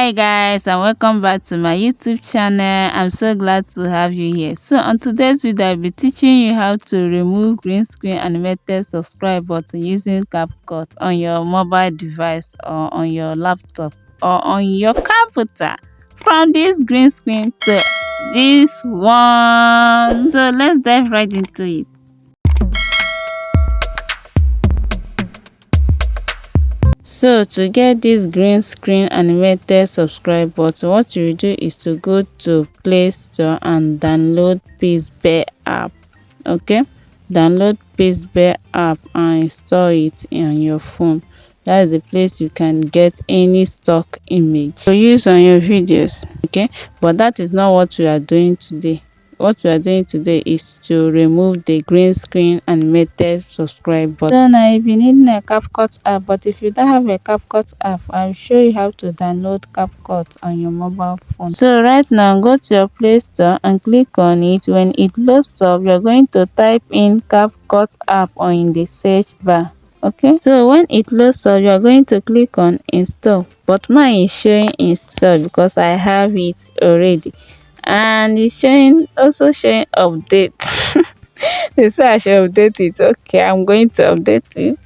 Hi guys, and welcome back to my YouTube channel. I'm so glad to have you here. So on today's video, I'll be teaching you how to remove green screen animated subscribe button using CapCut on your mobile device or on your laptop or on your computer, from this green screen to this one. So let's dive right into it. So to get this green screen animated subscribe button, what you will do is to go to Play Store and download Bear app. Okay, download Bear app and install it on your phone. That is the place you can get any stock image to use on your videos. Okay, but that is not what we are doing today. What we are doing today is to remove the green screen animated subscribe button. So now you'll be needing a CapCut app, but if you don't have a CapCut app, I'll show you how to download CapCut on your mobile phone. So right now, go to your Play Store and click on it. When it loads up, you're going to type in CapCut app or in the search bar. Okay, so when it loads up, you're going to click on install, but mine is showing install because I have it already, and it's also showing update. They say I should update it. Okay, I'm going to update it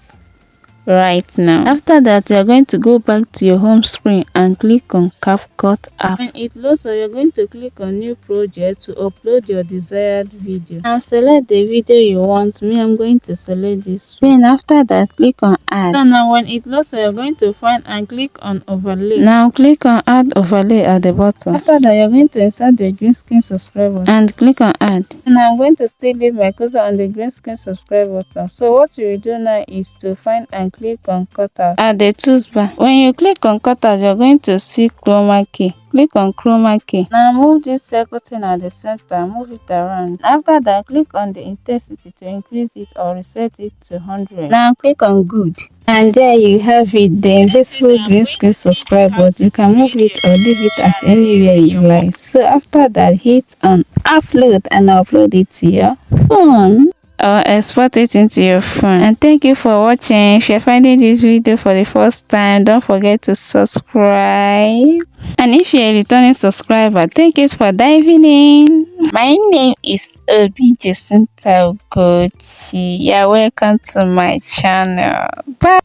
right now. After that, you're going to go back to your home screen and click on CapCut app. When it loads, you're going to click on new project to upload your desired video and select the video you want. Me, I'm going to select this. Then after that, click on add. So now when it loads, you're going to find and click on overlay. Now click on add overlay at the bottom. After that, you're going to insert the green screen subscribe button and click on add. And I'm going to still leave my cursor on the green screen subscribe button. So what you will do now is to find and click on cutout at the toolbar. When you click on cutout, you're going to see chroma key. Click on chroma key. Now move this circle thing at the center, move it around. After that, click on the intensity to increase it or reset it to 100. Now click on good. And there you have it, the invisible green screen subscribe button. You can move it or leave it at anywhere you like. So after that, hit on upload and upload it to your phone or export it into your phone. And thank you for watching. If you're finding this video for the first time, don't forget to subscribe. And if you're a returning subscriber, thank you for diving in. My name is Obi Jacinta Ugochi. You're welcome to my channel. Bye.